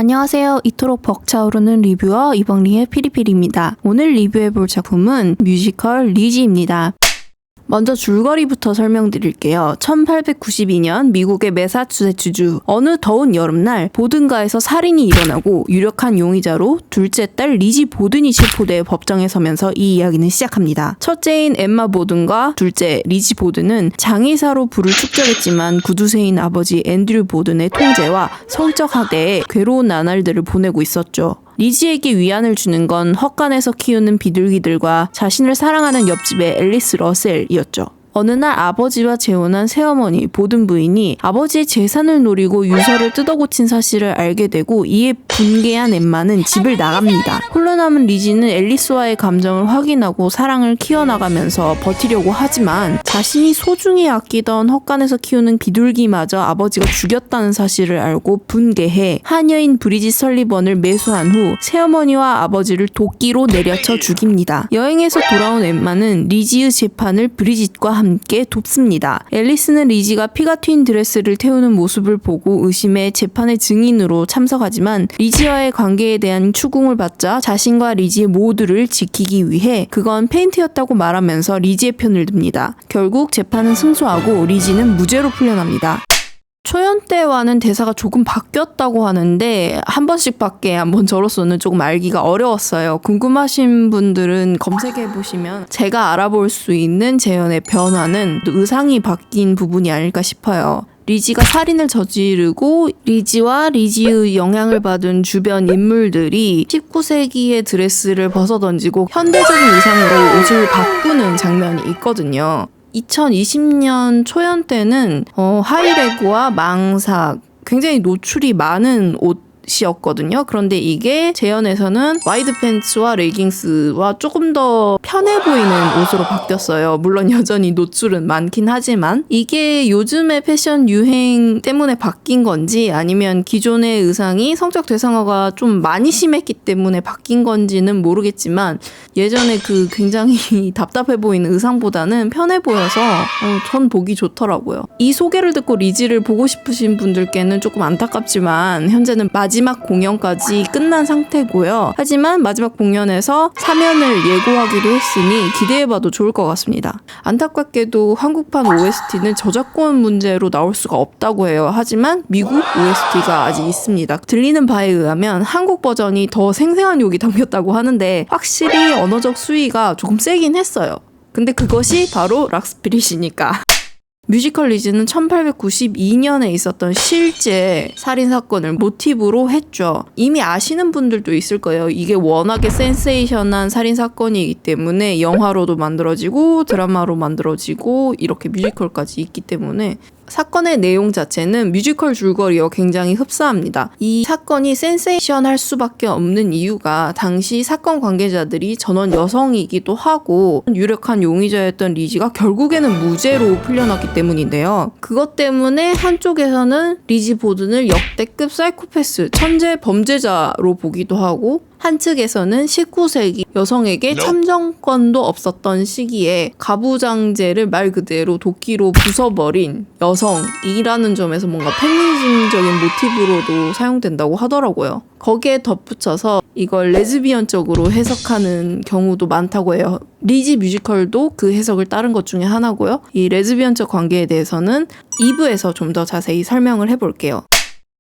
안녕하세요. 이토록 벅차오르는 리뷰어 이벙리의 피리피리입니다. 오늘 리뷰해볼 작품은 뮤지컬 리지입니다. 먼저 줄거리부터 설명드릴게요. 1892년 미국의 매사추세츠주 어느 더운 여름날 보든가에서 살인이 일어나고 유력한 용의자로 둘째 딸 리지 보든이 체포돼 법정에 서면서 이 이야기는 시작합니다. 첫째인 엠마 보든과 둘째 리지 보든은 장의사로 부를 축적했지만 구두쇠인 아버지 앤드류 보든의 통제와 성적 학대에 괴로운 나날들을 보내고 있었죠. 리지에게 위안을 주는 건 헛간에서 키우는 비둘기들과 자신을 사랑하는 옆집의 앨리스 러셀이었죠. 어느 날 아버지와 재혼한 새어머니 보든 부인이 아버지의 재산을 노리고 유서를 뜯어고친 사실을 알게 되고 이에 분개한 엠마는 집을 나갑니다. 홀로 남은 리지는 앨리스와의 감정을 확인하고 사랑을 키워나가면서 버티려고 하지만 자신이 소중히 아끼던 헛간에서 키우는 비둘기마저 아버지가 죽였다는 사실을 알고 분개해 하녀인 브리짓 설리번을 매수한 후 새어머니와 아버지를 도끼로 내려쳐 죽입니다. 여행에서 돌아온 엠마는 리지의 재판을 브리짓과 함께 돕습니다. 앨리스는 리지가 피가 튄 드레스를 태우는 모습을 보고 의심해 재판의 증인으로 참석하지만 리지와의 관계에 대한 추궁을 받자 자신과 리지 모두를 지키기 위해 그건 페인트였다고 말하면서 리지의 편을 듭니다. 결국 재판은 승소하고 리지는 무죄로 풀려납니다. 초연 때와는 대사가 조금 바뀌었다고 하는데 한 번씩밖에 한번 저로서는 조금 알기가 어려웠어요. 궁금하신 분들은 검색해보시면 제가 알아볼 수 있는 재연의 변화는 의상이 바뀐 부분이 아닐까 싶어요. 리지가 살인을 저지르고 리지와 리지의 영향을 받은 주변 인물들이 19세기의 드레스를 벗어던지고 현대적인 의상으로 옷을 바꾸는 장면이 있거든요. 2020년 초연 때는 하이레그와 망삭, 굉장히 노출이 많은 옷이었거든요. 그런데 이게 재연에서는 와이드 팬츠와 레깅스와 조금 더 편해 보이는 옷으로 바뀌었어요. 물론 여전히 노출은 많긴 하지만 이게 요즘의 패션 유행 때문에 바뀐 건지 아니면 기존의 의상이 성적 대상화가 좀 많이 심했기 때문에 바뀐 건지는 모르겠지만 예전에 그 굉장히 답답해 보이는 의상보다는 편해 보여서 전 보기 좋더라고요. 이 소개를 듣고 리지를 보고 싶으신 분들께는 조금 안타깝지만 현재는 마지막 공연까지 끝난 상태고요. 하지만 마지막 공연에서 사면을 예고하기로 했으니 기대해봐도 좋을 것 같습니다. 안타깝게도 한국판 OST는 저작권 문제로 나올 수가 없다고 해요. 하지만 미국 OST가 아직 있습니다. 들리는 바에 의하면 한국 버전이 더 생생한 욕이 담겼다고 하는데 확실히 언어적 수위가 조금 세긴 했어요. 근데 그것이 바로 락스피릿이니까. 뮤지컬 리지는 1892년에 있었던 실제 살인사건을 모티브로 했죠. 이미 아시는 분들도 있을 거예요. 이게 워낙에 센세이션한 살인사건이기 때문에 영화로도 만들어지고 드라마로 만들어지고 이렇게 뮤지컬까지 있기 때문에 사건의 내용 자체는 뮤지컬 줄거리와 굉장히 흡사합니다. 이 사건이 센세이션할 수밖에 없는 이유가 당시 사건 관계자들이 전원 여성이기도 하고 유력한 용의자였던 리지가 결국에는 무죄로 풀려났기 때문인데요. 그것 때문에 한쪽에서는 리지 보든을 역대급 사이코패스, 천재 범죄자로 보기도 하고 한측에서는 19세기 여성에게 참정권도 없었던 시기에 가부장제를 말 그대로 도끼로 부숴버린 여성이라는 점에서 뭔가 페미니즘적인 모티브로도 사용된다고 하더라고요. 거기에 덧붙여서 이걸 레즈비언적으로 해석하는 경우도 많다고 해요. 리지 뮤지컬도 그 해석을 따른 것 중에 하나고요. 이 레즈비언적 관계에 대해서는 2부에서 좀 더 자세히 설명을 해볼게요.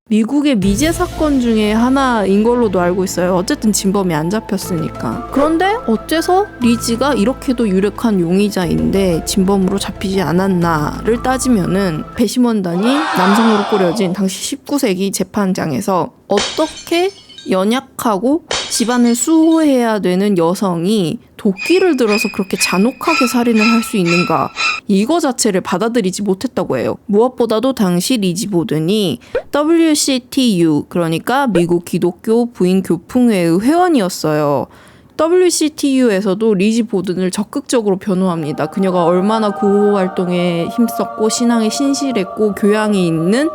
미국의 미제 사건 중에 하나인 걸로도 알고 있어요. 어쨌든 진범이 안 잡혔으니까. 그런데 어째서 리지가 이렇게도 유력한 용의자인데 진범으로 잡히지 않았나를 따지면은 배심원단이 남성으로 꾸려진 당시 19세기 재판장에서 어떻게 연약하고 집안을 수호해야 되는 여성이 도끼를 들어서 그렇게 잔혹하게 살인을 할 수 있는가, 이거 자체를 받아들이지 못했다고 해요. 무엇보다도 당시 리지 보든이 WCTU, 그러니까 미국 기독교 부인 교풍회의 회원이었어요. WCTU에서도 리지 보든을 적극적으로 변호합니다. 그녀가 얼마나 구호 활동에 힘썼고 신앙에 신실했고 교양이 있는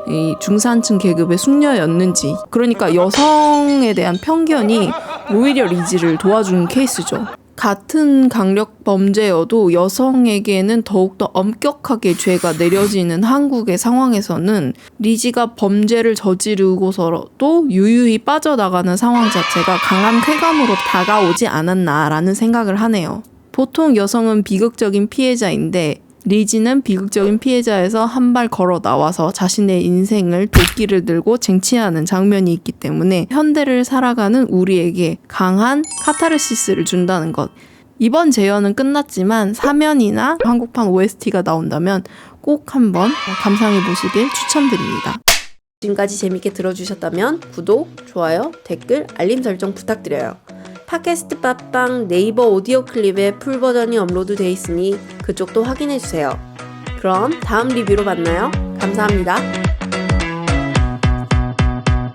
이 중산층 계급의 숙녀였는지. 그러니까 여성에 대한 편견이 오히려 리지를 도와준 케이스죠. 같은 강력 범죄여도 여성에게는 더욱더 엄격하게 죄가 내려지는 한국의 상황에서는 리지가 범죄를 저지르고서도 유유히 빠져나가는 상황 자체가 강한 쾌감으로 다가오지 않았나라는 생각을 하네요. 보통 여성은 비극적인 피해자인데 리지는 비극적인 피해자에서 한 발 걸어 나와서 자신의 인생을 도끼를 들고 쟁취하는 장면이 있기 때문에 현대를 살아가는 우리에게 강한 카타르시스를 준다는 것. 이번 재연은 끝났지만 사면이나 한국판 OST가 나온다면 꼭 한번 감상해 보시길 추천드립니다. 지금까지 재밌게 들어주셨다면 구독, 좋아요, 댓글, 알림 설정 부탁드려요. 팟캐스트 팟빵 네이버 오디오 클립의 풀 버전이 업로드되어 있으니 그쪽도 확인해주세요. 그럼 다음 리뷰로 만나요. 감사합니다.